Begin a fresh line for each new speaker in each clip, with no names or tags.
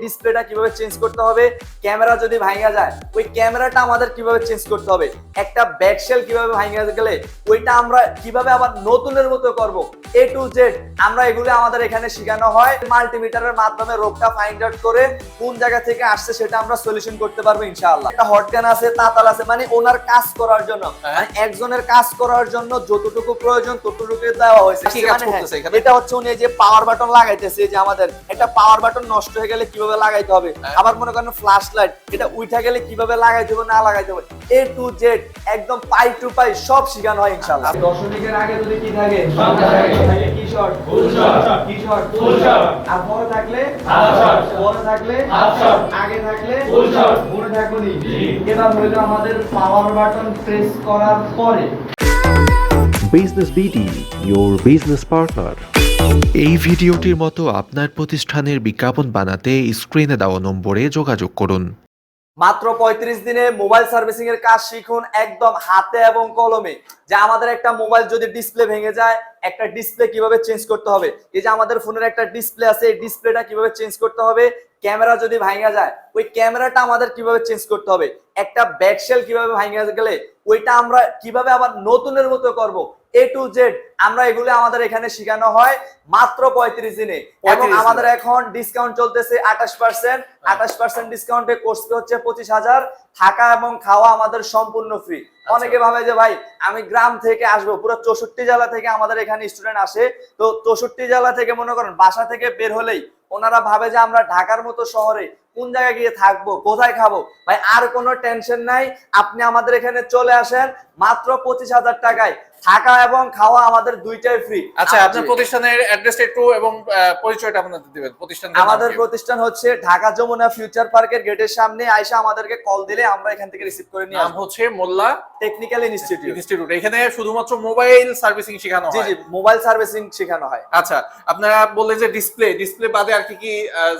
ডিসপ্লেটা কিভাবে চেঞ্জ করতে হবে, ক্যামেরা যদি ভাঙা যায় ওই ক্যামেরাটা আমাদের কিভাবে চেঞ্জ করতে হবে, একটা ব্যাকশেল কিভাবে ভাঙা গেলে ওইটা আমরা কিভাবে আবার নতুনের মতো করব, এ টু জেড আমরা এগুলো আমাদের এখানে শেখানো হয়। মাল্টিমিটারের মাধ্যমে রোগটা ফাইন্ড আউট করে কোন জায়গা থেকে আসছে সেটা আমরা সলিউশন করতে পারবো ইনশাআল্লাহ। একটা হটগান আছে, তাতাল আছে, মানে ওনার কাজ করার জন্য, মানে একজনের কাজ করার জন্য যতটুকু প্রয়োজন ততটুকু দেওয়া হয়েছে। এটা হচ্ছে উনি যে পাওয়ার বাটন লাগাইতেছে, যে আমাদের একটা পাওয়ার বাটন নষ্ট হয়ে গেলে কিভাবে লাগাইতে হবে, আবার মনে করেন ফ্ল্যাশ লাইট এটা উঠা গেলে কিভাবে লাগাইতে হবে না লাগাইতে হবে, এ টু জেড একদম পাই টু পাই সব শেখানো হয় ইনশাআল্লাহ। দশমিকের আগে যদি কি থাকে সব থাকে, কি শর্ট ফুল শর্ট, কি শর্ট ফুল শর্ট, আর পরে থাকলে হাফ শর্ট, পরে থাকলে হাফ শর্ট, আগে থাকলে ফুল শর্ট, মনে থাকুনি। এবার হলো আমাদের পাওয়ার বাটন প্রেস করার পরে
business BD, your business partner।
এই ভিডিওটির মতো আপনার প্রতিষ্ঠানের বিজ্ঞাপন বানাতে স্ক্রিনে দেওয়া নম্বরে যোগাযোগ করুন।
মাত্র 35 দিনে মোবাইল সার্ভিসিং এর কাজ শিখুন একদম হাতে এবং কলমে। যে আমাদের একটা মোবাইল যদি ডিসপ্লে ভেঙে যায়, একটা ডিসপ্লে কিভাবে চেঞ্জ করতে হবে, এই যে আমাদের ফোনের একটা ডিসপ্লে আছে, এই ডিসপ্লেটা কিভাবে চেঞ্জ করতে হবে, ক্যামেরা যদি ভাঙা যায় ওই ক্যামেরাটা আমাদের কিভাবে চেঞ্জ করতে হবে, একটা ব্যাকশেল কিভাবে ভাঙা গেলে ওইটা আমরা কিভাবে আবার নতুনের মতো করব, এ টু জেড আমরা এগুলো আমাদের এখানে শেখানো হয় মাত্র 35 দিনে। এবং আমাদের এখন ডিসকাউন্ট চলতেছে 28%, 28% ডিসকাউন্টে কোর্স ফি হচ্ছে 25,000, থাকা এবং খাওয়া আমাদের সম্পূর্ণ ফ্রি। অনেকে ভাবে যে ভাই আমি গ্রাম থেকে আসবো, পুরো 64 জেলা থেকে আমাদের এখানে স্টুডেন্ট আসে, তো 64 জেলা থেকে মনে করেন বাসা থেকে বের হলেই ওনারা ভাবে যে আমরা ঢাকার মতো শহরে কোন জায়গায় গিয়ে থাকবো, কোথায় খাবো। ভাই আর কোনো টেনশন নাই, আপনি আমাদের এখানে চলে আসেন মাত্র 25,000 টাকায়, থাকা এবং খাওয়া আমাদের দুইটাই ফ্রি।
আচ্ছা, আপনার প্রতিষ্ঠানের অ্যাড্রেসটা একটু এবং পরিচয়টা আপনাদের দিবেন। প্রতিষ্ঠান
আমাদের প্রতিষ্ঠান হচ্ছে ঢাকা যমুনা ফিউচার পার্কের গেটের সামনে, আয়শা আমাদেরকে কল দিলে আমরা এখান থেকে রিসিভ করে নিয়ে
নাম হচ্ছে মোল্লা
টেকনিক্যাল ইনস্টিটিউট।
এখানে শুধুমাত্র মোবাইল সার্ভিসিং শেখানো হয়।
জি জি, মোবাইল সার্ভিসিং শেখানো হয়।
আচ্ছা, আপনারা বললেন যে ডিসপ্লে বাদে আর কি কি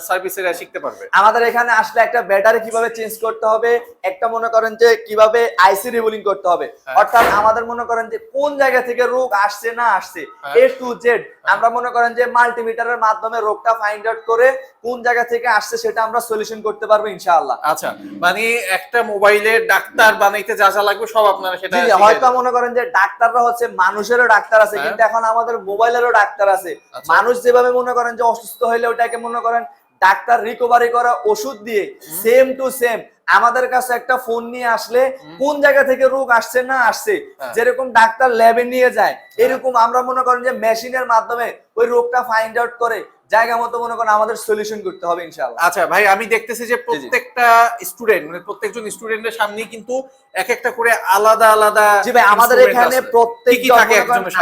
সার্ভিসের শিখতে পারবে?
আমাদের এখানে আসলে একটা ব্যাটারি কিভাবে চেঞ্জ করতে হবে, একটা মনে করেন যে কিভাবে আইসি রিবুলিং করতে হবে, অর্থাৎ আমাদের মনে করেন যে কোন জায়গা থেকে রোগ আসছে না আসছে, এ টু জেড আমরা মনে করেন যে মাল্টিমিটারের মাধ্যমে রোগটা ফাইন্ড আউট করে কোন জায়গা থেকে আসছে সেটা আমরা সলিউশন করতে পারবো ইনশাআল্লাহ।
আচ্ছা, মানে একটা মোবাইলে ডাক্তার বানাইতে যা যা লাগবে সব আপনারা সেটা
হয়তো মনে করেন যে ডাক্তাররা হচ্ছে মানুষেরও ডাক্তার আছে, কিন্তু এখন আমাদের মোবাইলেরও ডাক্তার আছে। মানুষ যেভাবে মনে করেন যে অসুস্থ হইলে ওটাকে মনে করেন ডাক্তার রিকভারি করা ওষুধ দিয়ে সেম টু সেম আমাদের কাছে একটা ফোন নিয়ে আসলে কোন জায়গা থেকে রোগ আসছে না আসছে, যেরকম ডাক্তার ল্যাবে নিয়ে যায় এরকম আমরা মনে করেন যে মেশিনের মাধ্যমে ওই রোগটা ফাইন্ড আউট করে জায়গা মতো মনে করেন আমাদের সলিউশন করতে হবে ইনশাআল্লাহ।
আচ্ছা ভাই, আমি দেখতেছি যে প্রত্যেকটা স্টুডেন্ট মানে প্রত্যেকজন স্টুডেন্টের সামনে কিন্তু এক একটা করে আলাদা আলাদা।
জি ভাই, আমাদের এখানে প্রত্যেকজন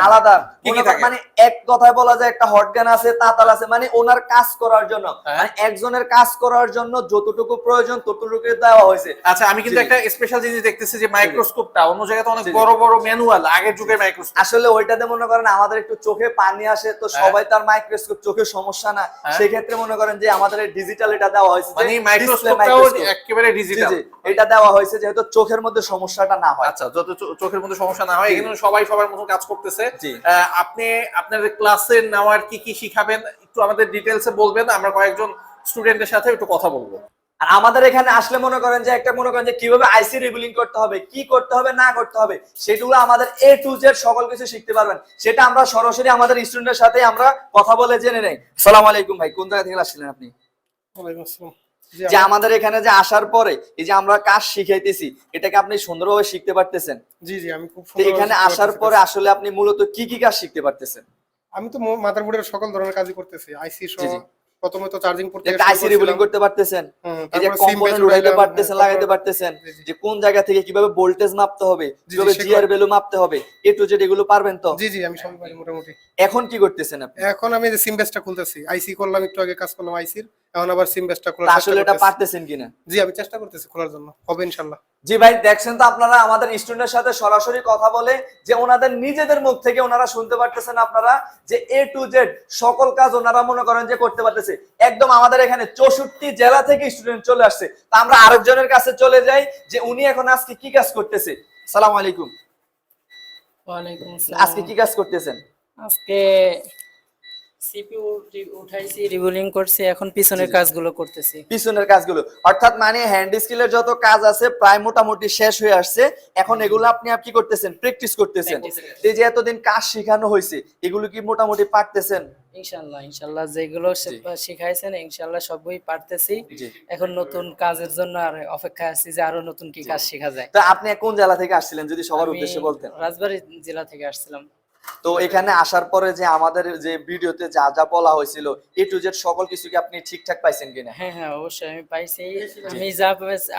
আলাদা, মানে এক কথায় বলা যায় একটা হটগান আছে, তাতাল আছে, মানে ওনার কাজ করার জন্য, মানে একজনের কাজ করার জন্য যতটুকু প্রয়োজন ততটুকু দেওয়া হয়েছে।
আচ্ছা, আমি কিন্তু একটা স্পেশাল জিনিস দেখতেছি যে মাইক্রোস্কোপটা অন্য জায়গাতে অনেক বড় বড় ম্যানুয়াল, আগের যুগের মাইক্রোস্কোপ।
আসলে ওইটাতে মনে করেন আমাদের একটু চোখে পানি আসে, তো সবাই তার মাইক্রোস্কোপ চোখে সমস্যা না, সেই ক্ষেত্রে মনে করেন যে আমাদের ডিজিটাল এটা দেওয়া হয়েছে,
মানে মাইক্রোস্কোপটাও একেবারে ডিজিটাল
এটা দেওয়া হয়েছে যেহেতু চোখের মধ্যে সমস্যাটা না হয়।
আচ্ছা, যত চোখের মধ্যে সমস্যা না হয়, এখানে সবাই সবার মতো কাজ করতেছে। আপনি আপনাদের ক্লাসে নেওয়ার কি কি শিখাবেন একটু আমাদের ডিটেইলসে বলবেন, আমরা কয়েকজন স্টুডেন্টের সাথে একটু কথা বলবো।
আর আমাদের এখানে আসলে মনে করেন যে একটা মনে করেন যে কিভাবে আইসি রিবুলিং করতে হবে, কি করতে হবে না করতে হবে, সেগুলো আমাদের এ টু জেড সকল কিছু শিখতে পারবেন। সেটা আমরা সরাসরি আমাদের স্টুডেন্টের সাথে আমরা কথা বলে জেনে নেই। আসসালামু আলাইকুম ভাই, কোন জায়গা থেকে আসছিলেন আপনি?
ওয়ালাইকুম আসসালাম।
যে আমাদের এখানে যে আসার পরে এই যে আমরা কাজ শিখাইতেছি এটাকে আপনি সুন্দরভাবে শিখতে পারতেছেন?
জি জি, আমি খুব সুন্দর।
এখানে আসার পরে আসলে আপনি মূলত কি কি কাজ শিখতে পারতেছেন?
আমি তো মাদারবোর্ডের সকল ধরনের কাজই করতেছি, আইসি সহ। প্রথমে তো চার্জিং করতে
আইসি রিবুলিং করতে পারতেছেন, এই যে কম্পোনেন্ট উঠাইতে পারতেছেন, লাগাইতে পারতেছেন, যে কোন জায়গা থেকে কিভাবে ভোল্টেজ মাপতে হবে, কিভাবে জিআর ভ্যালু মাপতে হবে, এ টু জেড এগুলো পারবেন তো?
জি জি, আমি সব পারি মোটামুটি।
এখন কি করতেছেন আপনি?
এখন আমি যে সিম বেসটা খুলতেছি, আইসি করলাম, একটু আগে কাজ করলাম আইসির, এখন আবার সিম বেসটা খোলার চেষ্টা
আসলে এটা
করতেছি।
পারতেছেন কিনা?
জি, আমি চেষ্টা করতেছি খোলার জন্য, হবে ইনশাআল্লাহ।
জি ভাই, দেখছেন তো আপনারা আমাদের স্টুডেন্টের সাথে সরাসরি কথা বলে যে ওনাদের নিজেদের মুখ থেকে ওনারা শুনতে পারতেছেন আপনারা যে এ টু জেড সকল কাজ ওনারা মনে করেন যে করতে পারতেছে। একদম আমাদের এখানে 64 জেলা থেকে স্টুডেন্ট চলে আসছে। তা আমরা আরেকজনের কাছে চলে যাই যে উনি এখন আজকে কি কাজ করতেছে। আসসালামু আলাইকুম।
ওয়ালাইকুম আসসালাম।
আজকে কি কাজ করতেছেন?
আজকে সিপিইউ উঠাইছি, রিবুলিং করছি, এখন পিছনের কাজগুলো করতেছি।
পিছনের কাজগুলো অর্থাৎ মানে হ্যান্ড স্কিলের যত কাজ আছে প্রায় মোটামুটি শেষ হয়ে আসছে, এখন এগুলো আপনি কি করতেছেন, প্র্যাকটিস করতেছেন। এই যে এতদিন কাজ শেখানো হয়েছে এগুলো কি মোটামুটি পারতেছেন?
ইনশাআল্লাহ ইনশাআল্লাহ যেগুলো শিখাইছেন ইনশাআল্লাহ সবই পারতেছি।
জি।
এখন নতুন কাজের জন্য আর অপেক্ষায় আছি যে আরো নতুন কি কাজ শেখা যায়।
তো আপনি কোন জেলা থেকে আসছিলেন যদি সবার
আমি
উদ্দেশ্যে বলতেন?
রাজবাড়ী জেলা থেকে আসছিলাম।
তো এখানে আসার পরে যে আমাদের যে ভিডিওতে যা যা বলা হয়েছিল এ টু জেড সকল কিছু কি আপনি ঠিকঠাক পাইছেন কিনা?
হ্যাঁ হ্যাঁ অবশ্যই আমি পাইছি। আমি যা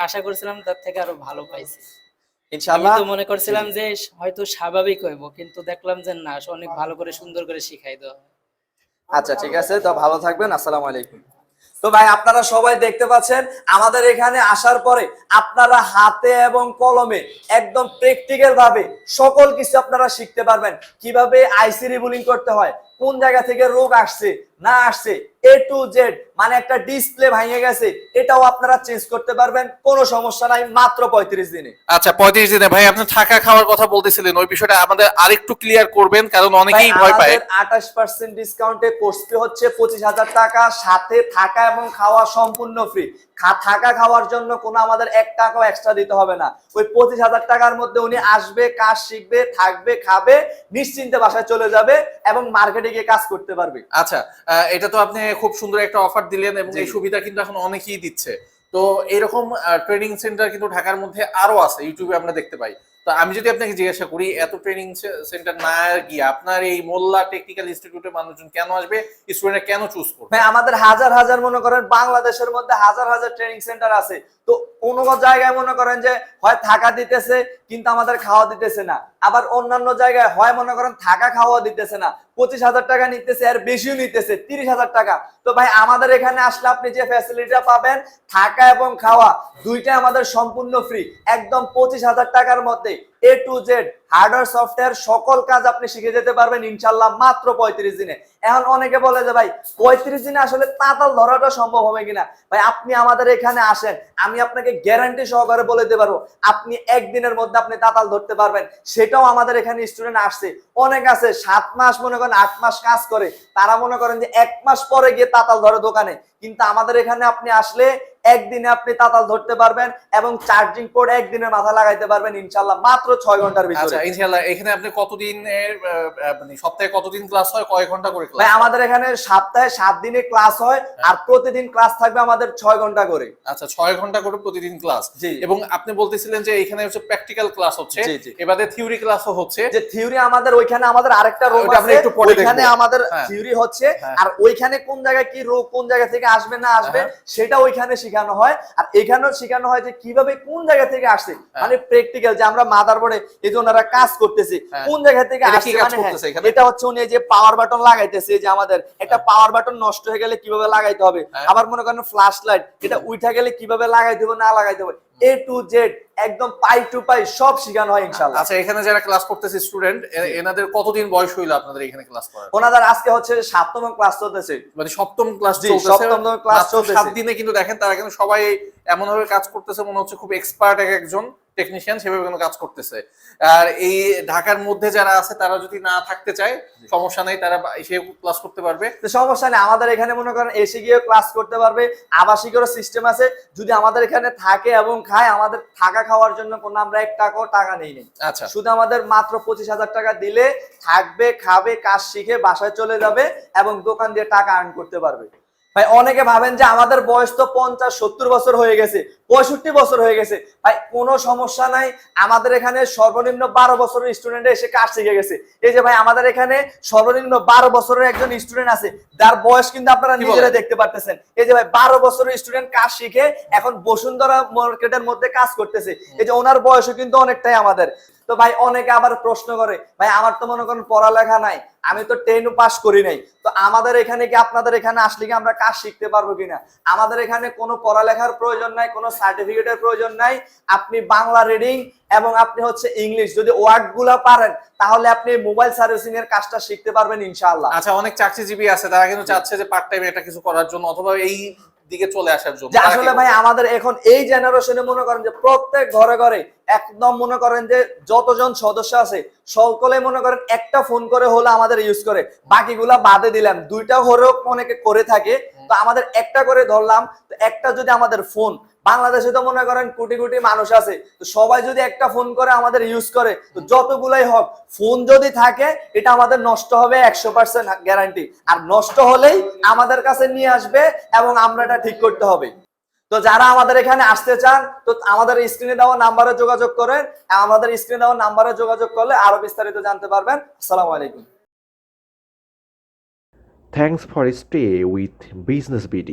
আশা করছিলাম তার থেকে আরো ভালো পাইছি। আমি
ইনশাআল্লাহ।
তো মনে করছিলাম যে হয়তো স্বাভাবিক হইব, কিন্তু দেখলাম যে না, অনেক ভালো করে সুন্দর করে শিখাই দেওয়া।
আচ্ছা ঠিক আছে, তো ভালো থাকবেন, আসসালামু আলাইকুম। তো ভাই আপনারা সবাই দেখতে পাচ্ছেন আমাদের এখানে আসার পরে আপনারা হাতে এবং কলমে একদম প্র্যাকটিক্যাল ভাবে সকল কিছু আপনারা শিখতে পারবেন। কিভাবে আইসি রিবুলিং করতে হয়, কোন জায়গা থেকে রোগ আসছে না আসছে, এ টু জেড মানে একটা ডিসপ্লে ভেঙে গেছে এটাও আপনারা চেঞ্জ করতে পারবেন, কোনো সমস্যা নাই, মাত্র 35 দিনে।
আচ্ছা 35 দিনে ভাই আপনি থাকা খাওয়ার কথা বলতেছিলেন, ওই বিষয়টা আমাদের আরেকটু ক্লিয়ার করবেন, কারণ অনেকেই ভয় পায়।
28% ডিসকাউন্টে কোর্স ফি হচ্ছে 25,000 টাকা, সাথে থাকা এবং খাওয়া সম্পূর্ণ ফ্রি। থাকা খাওয়ার জন্য কোনো আমাদের 1 টাকাও এক্সট্রা দিতে হবে না। ওই 25,000 টাকার মধ্যে উনি আসবে, কাজ শিখবে, থাকবে, খাবে, নিশ্চিন্তে বাসায় চলে যাবে এবং মার্কেটে গিয়ে কাজ করতে পারবে।
আচ্ছা এটা তো আপনি খুব সুন্দর একটা অফার দিলেন এবং এই সুবিধা কিন্তু এখন অনেকেই দিচ্ছে। তো এরকম ট্রেনিং সেন্টার কিন্তু ঢাকার মধ্যে আরো আছে, ইউটিউবে আমরা দেখতে পাই। তো আমি যদি আপনাকে জিজ্ঞাসা করি, এত ট্রেনিং সেন্টার না গিয়ে আপনার এই মোল্লা টেকনিক্যাল ইনস্টিটিউটের মানুষজন কেন আসবে, স্টুডেন্টরা কেন চুজ করবে?
ভাই আমাদের হাজার হাজার মনে করেন বাংলাদেশের মধ্যে হাজার হাজার ট্রেনিং সেন্টার আছে, তো অন্য জায়গায় মনে করেন যে হয় থাকা দিতেছে কিন্তু আমাদের খাওয়া দিতেছে না, আবার অন্যান্য জায়গায় হয় মনে করেন থাকা খাওয়া দিতেছে না, 25,000 টাকা নিতেছে আর বেশিও নিতেছে 30,000 টাকা। তো ভাই আমাদের এখানে আসলে আপনি যে ফ্যাসিলিটিটা পাবেন, থাকা এবং খাওয়া দুইটা আমাদের সম্পূর্ণ ফ্রি, একদম 25,000 টাকার মধ্যে এ টু জেড হার্ডওয়্যার সফটওয়্যার সকল কাজ আপনি শিখে যেতে পারবেন ইনশাল্লাহ মাত্র 35 দিনে। এখন অনেকে বলে যে ভাই 35 দিনে আসলে তাতাল ধরাটা সম্ভব হবে কিনা। ভাই আপনি আমাদের এখানে আসেন, আমি আপনাকে গ্যারান্টি সহকারে বলে দিতে পারবো আপনি একদিনের মধ্যে আপনি তাতাল ধরতে পারবেন। সেটাও আমাদের এখানে স্টুডেন্ট আসছে, অনেক আছে 7 মাস মনে করেন 8 মাস কাজ করে, তারা মনে করেন যে 1 মাস পরে গিয়ে তাতাল ধরে দোকানে, কিন্তু আমাদের এখানে আপনি আসলে একদিনে আপনি তাতাল ধরতে পারবেন এবং চার্জিং পোর্ট একদিনের মাথা লাগাইতে পারবেন ইনশাআল্লাহ মাত্র 6 ঘন্টার ভিতরে।
আচ্ছা ইনশাআল্লাহ। এখানে আপনি কতদিন মানে সপ্তাহে কতদিন ক্লাস হয়, কয় ঘন্টা করে ক্লাস?
ভাই আমাদের এখানে সপ্তাহে 7 দিনে ক্লাস হয় আর প্রতিদিন ক্লাস থাকবে আমাদের 6 ঘন্টা করে।
আচ্ছা 6 ঘন্টা করে প্রতিদিন ক্লাস। এবং আপনি বলতেছিলেন যে এখানে হচ্ছে প্র্যাকটিক্যাল ক্লাস হচ্ছে, এবারে থিওরি ক্লাসও হচ্ছে।
যে থিওরি আমাদের ওইখানে আমাদের আরেকটা রুম আছে, ওইখানে আমাদের থিওরি হচ্ছে, আর ওইখানে কোন জায়গায় কি রোগ কোন জায়গা থেকে আসবে না আসবে সেটা ওইখানে শেখানো হয়, আর এখানেও শেখানো হয় যে কিভাবে কোন জায়গা থেকে আসছে, মানে প্র্যাকটিক্যাল যে আমরা মাদারবোর্ডে এই যে ওনারা কাজ করতেছে কোন জায়গা থেকে আসছে, মানে এটা হচ্ছে উনি যে পাওয়ার বাটন লাগাইতেছে, যে আমাদের একটা পাওয়ার বাটন নষ্ট হয়ে গেলে কিভাবে লাগাইতে হবে, আবার মনে করেন ফ্ল্যাশ লাইট এটা উঠা গেলে কিভাবে লাগাইতে হবে না লাগাইতে হবে, এ টু জেড একদম পাই টু পাই সব শেখানো হয় ইনশাআল্লাহ।
আচ্ছা এখানে যারা ক্লাস করতেছে স্টুডেন্ট, এনাদের কতদিন বয়স হইলো আপনাদের এখানে ক্লাস করার?
ওনাদের আজকে হচ্ছে 7ম ক্লাস চলতেছে,
মানে 7ম ক্লাস চলতেছে।
7ম ক্লাস চলতেছে।
7 দিনে কিন্তু দেখেন তারা কিন্তু সবাই এমন ভাবে কাজ করতেছে মনে হচ্ছে খুব এক্সপার্ট একজন টেকনিশিয়ান সেভাবে কিন্তু কাজ করতেছে। আর এই ঢাকার মধ্যে যারা আছে তারা যদি না থাকতে চায় সমস্যা নেই, তারা এসে ক্লাস করতে পারবে,
তো সমস্যা নেই, আমাদের এখানে মনে করেন এসে গিয়ে ক্লাস করতে পারবে, আবাসিকেরও সিস্টেম আছে, যদি আমাদের এখানে থাকে এবং খায় আমাদের থাকা খাওয়ার জন্য কোনো আমরা 1 টাকাও টাকা নেই।
আচ্ছা
শুধু আমাদের মাত্র 25,000 টাকা দিলে থাকবে, খাবে, কাজ শিখে বাসায় চলে যাবে এবং দোকান দিয়ে টাকা আর্ন করতে পারবে। ভাই অনেকে ভাবেন যে আমাদের বয়স তো 50-70 বছর হয়ে গেছে, 65 বছর হয়ে গেছে, ভাই কোনো সমস্যা নাই, আমাদের এখানে সর্বনিম্ন 12 বছরের স্টুডেন্ট এসে কাজ শিখে গেছে। এই যে ভাই আমাদের এখানে সর্বনিম্ন 12 বছরের একজন স্টুডেন্ট আছে, যার বয়স কিন্তু আপনারা নিজেরা দেখতে পারতেছেন। এই যে ভাই 12 বছরের স্টুডেন্ট কাজ শিখে এখন বসুন্ধরা মার্কেটের মধ্যে কাজ করতেছে, এই যে ওনার বয়সও কিন্তু অনেকটাই আমাদের। তো ভাই অনেকে আবার প্রশ্ন করে ভাই আমার তো মনে করেন পড়ালেখা নাই, আমি তো 10 পাস করি নাই, তো আমাদের এখানে কি আপনাদের এখানে আসলে কি আমরা কাজ শিখতে পারবো কিনা? আমাদের এখানে কোনো পড়ালেখার প্রয়োজন নাই, কোনো সার্টিফিকেটের প্রয়োজন নাই, আপনি বাংলা রিডিং এবং আপনি হচ্ছে ইংলিশ যদি ওয়ার্ড গুলা পারেন তাহলে আপনি মোবাইল সার্ভিসিং এর কাজটা শিখতে পারবেন ইনশাআল্লাহ।
আচ্ছা অনেক চাকরিজীবী আছে তারা কিন্তু চাচ্ছে যে পার্ট টাইম এটা কিছু করার জন্য অথবা এই দিকে চলে আসার জন্য।
আসলে ভাই আমাদের এখন এই জেনারেশনে মনে করেন যে প্রত্যেক ঘরে ঘরে একদম মনে করেন যে যতজন সদস্য আছে সকলে মনে করেন একটা ফোন করে হলে আমাদের ইউজ করে, বাকিগুলা বাদে দিলাম, দুইটা হলেও অনেকে করে থাকে, তো আমাদের একটা করে ধরলাম। তো একটা যদি আমাদের ফোন, বাংলাদেশে তো মনে করেন কোটি কোটি মানুষ আছে, তো সবাই যদি একটা ফোন করে আমাদের ইউজ করে, তো যতগুলাই হোক ফোন যদি থাকে এটা আমাদের নষ্ট হবে 100% গ্যারান্টি, আর নষ্ট হলেই আমাদের কাছে নিয়ে আসবে এবং আমরা এটা ঠিক করতে হবে। তো যারা আমাদের এখানে আসতে চান, তো আমাদের স্ক্রিনে দেওয়া নাম্বারে যোগাযোগ করেন, আমাদের স্ক্রিনে দেওয়া নাম্বারে যোগাযোগ করলে আরো বিস্তারিত জানতে পারবেন। আসসালামু আলাইকুম।
Thanks for stay with Business BD.